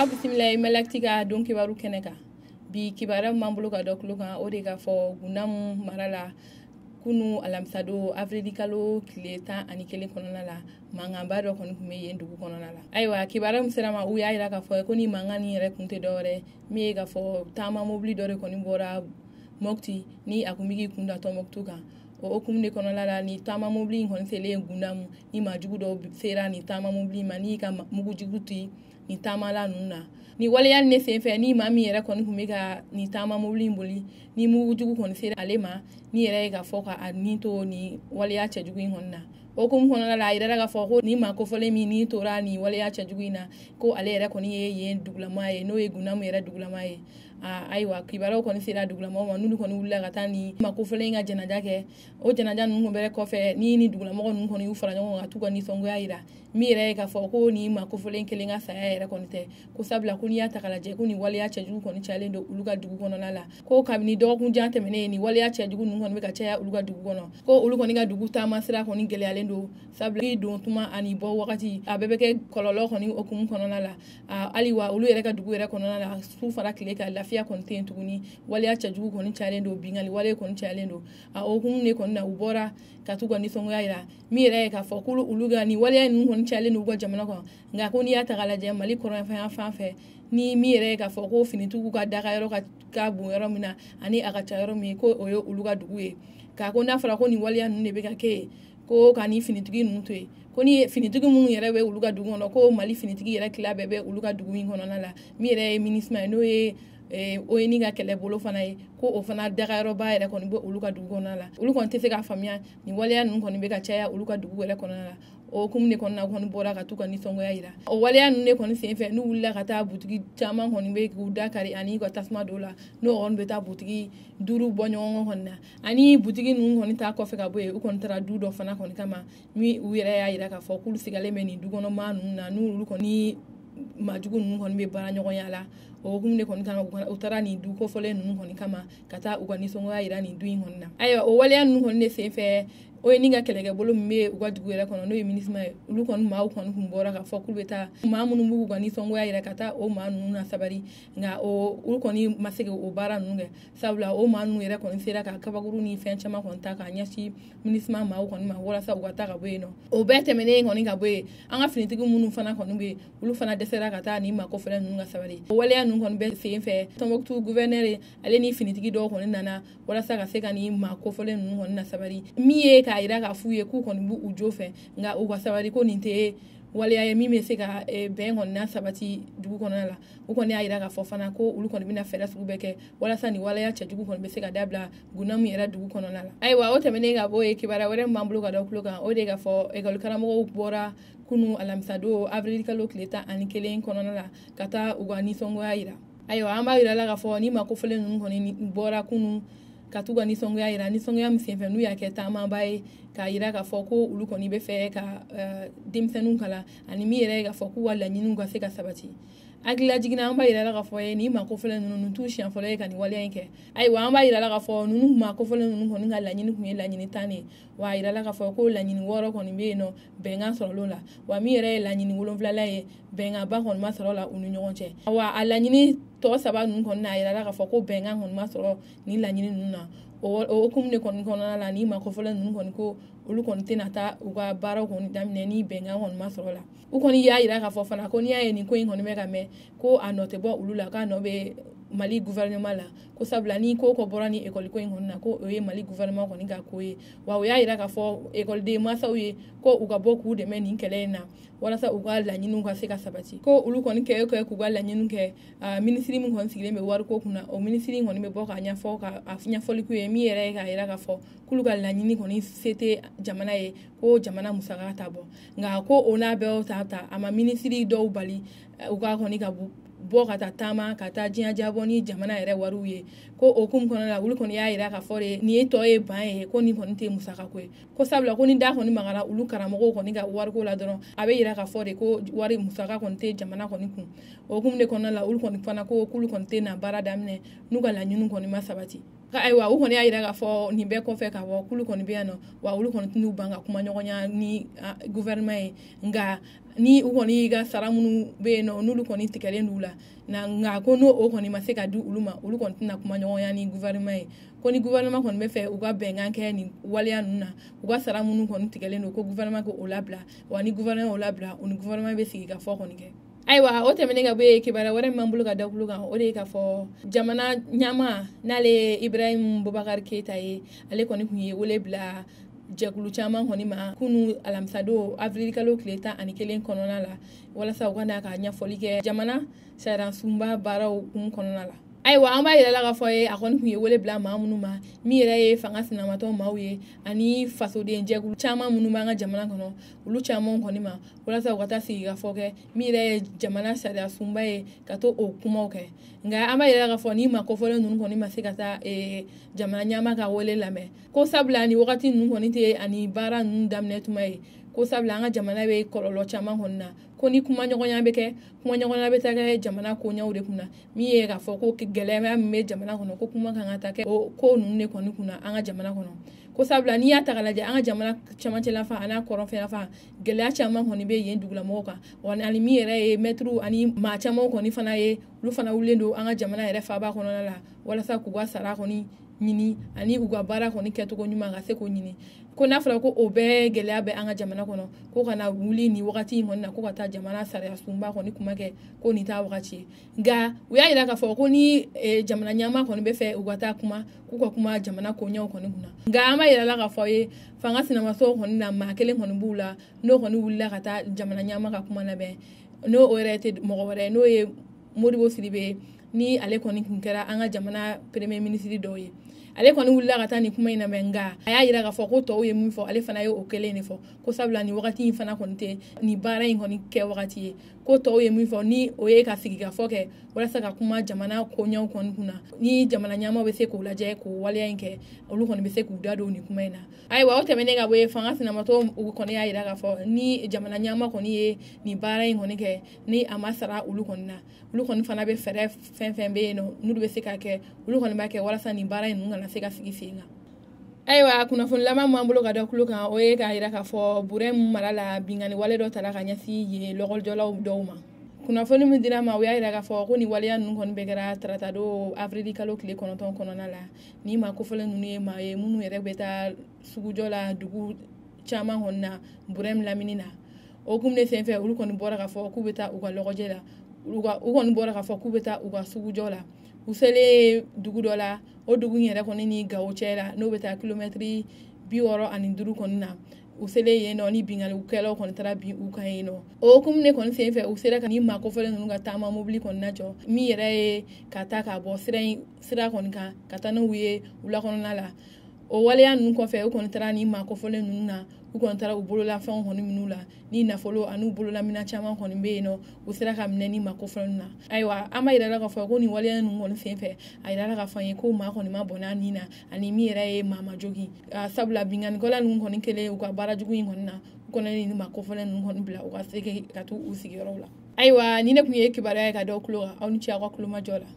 Bismillah malaktiga don kibaru keneka bi kibara mambulo ka dokluka o de ka fɔ gundamu marala kunu alamsado avril kalo tile 11 kɔnɔna la mankanba dɔ kɔni tun bɛ yen dugu kɔnɔna la ayiwa kibara min sera ma u y'a jira k'a fɔ ko ni mankan ni yɛrɛ kun tɛ dɔwɛrɛ min ye k'a fɔ taama mobili dɔ de kɔni bɔra Mopti ni a kun bɛ k'i kun da Tɔnbɔkutu kan o hukumu de kɔnɔna la ni taama mobili in kɔni selen gundamu ni maajugu dɔw sera ni taama mobili ma ni ka mugujugu ti ni taamala ninnu na ni waleya ne senfɛ ni maa min yɛrɛ kɔni kun bɛ ka ni taama mobili in boli ni mugujugu kɔni sera ale ma ni yɛrɛ ye ka fɔ ka a ni to ni waleya cɛjugu in kɔni na o hukumu kɔnɔna la a yɛrɛ ka fɔ ko ni maa kofɔlen min ni tora ni waleya cɛjugu in na ko ale yɛrɛ kɔni ye yen dugulama ye n'o ye gundamu yɛrɛ dugulama ye ayiwa kibaraw kɔni sera dugulamaw ma n'olu kɔni wulila ka taa ni maa kofɔlen in ka janaja kɛ o janaja ninnu bɛrɛ kɔfɛ ni dugulamɔgɔ ninnu kɔni y'u fara ɲɔgɔn kan ka t'u ka nisɔngoya yira min yɛrɛ ye k'a fɔ ko ni maa kofɔlen kelen ka saya yɛrɛ kɔni tɛ ko sabula ko n'i y'a ta k'a lajɛ ko ni waleya cɛjugu kɔni cayalen don olu ka dugu kɔnɔna la ko kabini dɔgɔkun jan tɛmɛnen ni waleya cɛjugu ninnu kɔni bɛ ka caya olu ka dugu kɔnɔ ko olu kɔni ka dugu taama sira kɔni gɛlɛyalen don sabula i don tuma ani bɔ wagati a bɛɛ bɛ kɛ kɔlɔlɔ kɔni hukumu kɔnɔna la hali wa olu yɛrɛ ka dugu yɛrɛ kɔnɔna la su fara tile ka lafiya kɔni tɛ yen tuguni waleya cɛjugu kɔni cayalen don bingali wale kɔni cayalen don o hukumu de kɔni na u bɔra ka t'u ka nisɔngoya yira min yɛrɛ ye k'a fɔ ko olu ka ni waleya ninnu kɔni cayalen don u ka jamana kɔnɔ nka ko n'i y'a ta k'a lajɛ Mali kɔrɔnyanfan fan fɛ ni min yɛrɛ ye k'a fɔ ko finitigiw ka daga yɔrɔ ka bon yɔrɔ min na ani a ka ca yɔrɔ min ko o ye olu ka dugu ye k'a ko n'a fɔra ko ni waleya ninnu de bɛ ka kɛ yen ko ka ni finitigi ninnu to yen ko ni finitigi minnu yɛrɛ bɛ olu ka dugu kɔnɔ ko Mali finitigi yɛrɛ tila bɛɛ bɛ olu ka dugu in kɔnɔna la min yɛrɛ ye minisma ye n'o ye ONU ka kɛlɛbolo fana ye ko o fana dagayɔrɔba yɛrɛ kɔni bɛ olu ka dugu kɔnɔna la olu kɔni tɛ se k'a faamuya ni waleya ninnu kɔni bɛ ka caya olu ka dugu yɛrɛ kɔnɔna la o hukumu de kɔnɔna kɔni bɔra ka t'u ka nisɔngoya yira o waleya ninnu de kɔni senfɛ n'u wulila ka taa butigi caman kɔni bɛ k'u dakari ani ka tasuma dɔw la n'o kɔni bɛ taa butigi 5 bɔ ɲɔgɔn kɔni na ani butigi ninnu kɔni taa kɔfɛ ka bɔ yen u kɔni taara du dɔ fana kɔni kama min u yɛrɛ y'a jira k'a fɔ k'olu sigalen bɛ nin dukɔnɔmaa ninnu na n'olu kɔni maajugu ninnu kɔni bɛ baara ɲɔgɔnya la o hukumu de kɔni kama u taara nin du kɔfɔlen ninnu kɔni kama ka taa u ka nisɔngoya yira nin du in kɔni na ayiwa o waleya ninnu kɔni de senfɛ ONU ka kɛlɛkɛbolo min bɛ u ka dugu yɛrɛ kɔnɔ n'o ye minisma ye olu kɔni maaw kɔni kun bɔra ka fɔ k'u bɛ taa maa minnu b'u ka nisɔngoya yira ka taa o maa ninnu na sabari nka olu kɔni ma se o baara ninnu kɛ sabula o maa ninnu yɛrɛ kɔni sera ka kabakuru ni fɛn caman kɔni ta k'a ɲɛsin minisma maaw kɔni ma walasa u ka taa ka bɔ yen nɔ o bɛɛ tɛmɛnen kɔni ka bɔ yen an ka finitigi minnu fana kɔni bɛ yen olu fana dɛsɛra ka taa ni maa kɔfɛla ninnu ka sabari o waleya ninnu kɔni bɛ sen fɛ Tɔnbɔkutu gouverneur ale ni finitigi dɔw kɔni nana walasa ka se ka ni maa kɔfɛlen ninnu kɔni na sabari min ye k'a jira k'a f'u ye k'u kɔni b'u u jo fɛ nka u ka sabari ko nin tɛ waleya ye min bɛ se ka bɛn kɔni na sabati dugu kɔnɔna la u kɔni y'a jira k'a fɔ fana ko olu kɔni bɛna fɛɛrɛ sugu bɛɛ kɛ walasa nin waleya cɛjugu kɔni bɛ se ka dabila gundamu yɛrɛ dugu kɔnɔna la ayiwa o tɛmɛnen ka bɔ yen kibaruya wɛrɛ min b'an bolo ka da tulo kan o de ka fɔ ekɔli karamɔgɔw bɔra kunu alamisadon avril kalo tile 11 kɔnɔna la ka taa u ka nisɔngoya yira ayiwa an b'a jira la k'a fɔ ni maa kofɔlen ninnu kɔni bɔra kunu ka t'u ka nisɔngoya yira nisɔngoya min senfɛ n'u y'a kɛ taamaba ye k'a jira k'a fɔ ko olu kɔni bɛ fɛ ka denmisɛnninw kalan ani min yɛrɛ ye k'a fɔ k'u ka laɲiniw ka se ka sabati hakilila jiginna an b'a jira la k'a fɔ ni maa kofɔlen ninnu nin t'u siɲɛ fɔlɔ ye ka nin waleya in kɛ ayiwa an b'a jira la k'a fɔ ninnu maa kofɔlen ninnu kɔni ka laɲini tun ye laɲini 10 de ye wa a jira la k'a fɔ ko laɲini 6 kɔni bɛ yen nɔ bɛnkan sɔrɔl'o la wa min yɛrɛ ye laɲini 7 ye bɛnkanba kɔni ma sɔrɔ la u ni ɲɔgɔn cɛ wa a laɲini tɔ 3 ninnu kɔni a jira la k'a fɔ ko bɛnkan kɔni ma sɔrɔ nin laɲini ninnu na o hukumu de kɔni kɔnɔna la ni maa kofɔlen ninnu kɔni ko olu kɔni tɛna taa u ka baaraw kɔni daminɛ ni bɛnkan kɔni ma sɔrɔ la u kɔni y'a jira k'a fɔ fana ko n'i y'a ye nin ko in kɔni bɛ ka mɛn ko a nɔ tɛ bɔ olu la k'a nɔ bɛ Mali gouvernement la ko sabula ni ko bɔra ni ekɔli ko in kɔni na ko o ye Mali gouvernement kɔni ka ko ye wa o y'a jira k'a fɔ ekɔliden mansaw ye ko u ka bɔ k'u dɛmɛ nin kɛlɛ in na walasa u ka laɲiniw ka se ka sabati ko olu kɔni k'u ka laɲiniw kɛ minisiri min kɔni sigilen bɛ wariko kunna o minisiri kɔni bɛ bɔ k'a ɲɛfɔ ka ɲɛfɔli k'u ye min yɛrɛ ye k'a jira k'a fɔ k'olu ka laɲini kɔni se tɛ jamana ye ko jamana musaka ta bɔ nka ko o n'a bɛɛ ta a ma minisiri dɔw bali u ka kɔni ka bɔ ka taa taama ka taa diɲɛ jabɔ ni jamana yɛrɛ wariw ye ko o hukumu kɔnɔna la olu kɔni y'a jira k'a fɔ de nin ye tɔ ye ban ye ko nin kɔni tɛ musaka ko ye ko sabula ko ni da kɔni magara olu karamɔgɔw kɔni ka wariko la dɔrɔn a bɛ jira k'a fɔ de ko wari musaka kɔni tɛ jamana kɔni kun o hukumu de kɔnɔna la olu kɔni fana ko k'olu kɔni tɛ na baara daminɛ n'u ka laɲiniw kɔni ma sabati ayiwa u kɔni y'a yira k'a fɔ nin bɛɛ kɔfɛ k'a fɔ k'olu kɔni bɛ yan nɔ wa olu kɔni tɛn'u ban ka kuma ɲɔgɔnya ni gouvernement ye nka ni u kɔni y'i ka sara minnu bɛ yen nɔ n'olu kɔni tigɛlen d'u la nka ko n'o kɔni ma se ka di olu ma olu kɔni tɛna kuma ɲɔgɔnya ni gouvernement ye ko ni gouvernement kɔni bɛ fɛ u ka bɛnkan kɛ nin waleya ninnu na u ka sara minnu kɔni tigɛlen don ko gouvernement k'o labila wa ni gouvernement y'o labila o ni gouvernement bɛ sigi ka fɔ kɔni kɛ. Ayiwa o tɛmɛnen ka bɔ yen kibaruya wɛrɛ min b'an bolo ka da kulo kan o de ye k'a fɔ jamana ɲɛmaa n'ale ye Ibrahim Boubacar Keita ye ale kɔni tun ye wele bila jɛkulu caman kɔni ma kunu alamisadon avril kalo tile 11 kɔnɔna la walasa u ka na ka ɲɛfɔli kɛ jamana sariyasunba baaraw kɔnɔna la. Ayiwa an b'a yira la k'a fɔ ye a kɔni tun ye wele bila maa minnu ma min yɛrɛ ye fanga sinamatɔ maaw ye ani fasoden jɛkulu caman minnu b'an ka jamana kɔnɔ olu caman kɔni ma walasa u ka taa sigi ka fɔ kɛ min yɛrɛ ye jamana sariyasunba ye ka to o kumaw kɛ nka an b'a yira la k'a fɔ ni ma kofɔlen ninnu kɔni ma se ka taa jamana ɲɛmaa ka wele lamɛn ko sabula ni wagati ninnu kɔni tɛ ani baara ninnu daminɛ tuma ye ko sabula an ka jamana bɛ kɔlɔlɔ caman kɔni na ko ni kuma ɲɔgɔnya bɛ kɛ kuma ɲɔgɔnya bɛ taa kɛ jamana koɲɛw de kunna min ye k'a fɔ ko gɛlɛya min bɛ jamana kɔnɔ ko kuma kan ka taa kɛ o ko ninnu de kɔni kunna an ka jamana kɔnɔ ko sabula n'i y'a ta k'a lajɛ an ka jamana cɛmancɛla fan ani kɔrɔnfɛla fan gɛlɛya caman kɔni bɛ yen dugulamɔgɔw kan wa ani min yɛrɛ ye mɛtiriw ani maa caman kɔni fana ye olu fana wulilen don an ka jamana yɛrɛ faaba kɔnɔna la walasa k'u ka sara kɔni ɲini ani u ka baara kɔni kɛcogo ɲuman ka se k'o ɲini ko n'a fɔra ko o bɛɛ gɛlɛya bɛ an ka jamana kɔnɔ ko kana wuli ni wagati in kɔni na ko ka taa jamana sariyasunba kɔni kuma kɛ ko nin t'a wagati ye nka u y'a yira k'a fɔ ko ni jamana ɲɛmaa kɔni bɛ fɛ u ka taa kuma k'u ka kuma jamana koɲɛw kɔni kunna nka an b'a yira la k'a fɔ ye fanga sinamatɔw kɔni na maa kelen kɔni b'u la n'o kɔni wulila ka taa jamana ɲɛmaa ka kuma labɛn n'o yɛrɛ tɛ mɔgɔ wɛrɛ n'o ye Modibo Sidibe ni ale kɔni tun kɛra an ka jamana premier ministre dɔw ye ale kɔni wulila ka taa nin kuma in lamɛn nka a y'a yira k'a fɔ ko tɔw ye min fɔ ale fana ye o kelen de fɔ ko sabula ni wagati in fana kɔni tɛ ni baara in kɔni kɛ wagati ye ko tɔw ye min fɔ ni o ye ka sigi ka fɔ kɛ walasa ka kuma jamana koɲɛw kɔni kunna ni jamana ɲɛmaaw bɛ se k'o lajɛ k'o waleya in kɛ olu kɔni bɛ se k'u da don nin kuma in na ayiwa o tɛmɛnen ka bɔ yen fanga sinamatɔw kɔni y'a yira k'a fɔ ni jamana ɲɛmaa kɔni ye nin baara in kɔni kɛ ni a ma sara olu kɔni na olu kɔni fana bɛ fɛɛrɛ fɛn fɛn bɛ yen nɔ n'olu bɛ se ka kɛ olu kɔni b'a kɛ walasa nin baara in ninnu kana se ka sigi sen kan. Ayiwa kunnafoni laban m'an bolo ka da kulo kan o ye k'a yira k'a fɔ Burɛmu mara la bingani wale dɔ tara ka ɲɛsin yen lɔgɔlijɔlaw dɔw ma kunnafoni min dira ma o y'a yira k'a fɔ ko nin waleya ninnu kɔni bɛɛ kɛra taratadon avril kalo tile 9 kɔnɔna la ni maa kofɔlen ninnu ye maa ye minnu yɛrɛ bɛ taa sugujɔ la dugu caman kɔni na Burɛmu lamini na o kun de senfɛ olu kɔni bɔra k'a fɔ k'u bɛ taa u ka lɔgɔjɛ la u kɔni bɔra k'a fɔ k'u bɛ taa u ka sugujɔ la u selen dugu dɔ la o dugu in yɛrɛ kɔni ni Gawo cɛ la n'o bɛ taa kilomɛtiri 65 kɔni na u selen yen nɔ ni binganikɛlaw kɔni taara bin u kan yen nɔ o hukumu de kɔni senfɛ u sera ka ni maa kofɔlen ninnu ka taama mobili kɔni najɔ min yɛrɛ ye ka taa ka bɔ sira kɔni kan ka taa n'u ye wulakɔnɔna la o waleya ninnu kɔfɛ u kɔni taara ni maa kofɔlen ninnu na u kɔni taara u bololafɛnw kɔni minnu la ni nafolo ani bololamina caman kɔni bɛ yen nɔ u sera ka minɛ ni maa kofɔlen na ayiwa an b'a yira la k'a fɔ ko nin waleya ninnu kɔni senfɛ a yira la k'a fɔ an ye ko maa kɔni ma bɔn n'a nin na ani min yɛrɛ ye maa ma jogin sabula binganikɛla ninnu kɔni kɛlen u ka baara jugu in kɔni na u kɔni ni maa kofɔlen ninnu kɔni bila u ka se ka t'u sigiyɔrɔw la ayiwa ni ne tun ye kibaruya ye ka da aw tulo kan aw ni ce aw ka kulomajɔ la.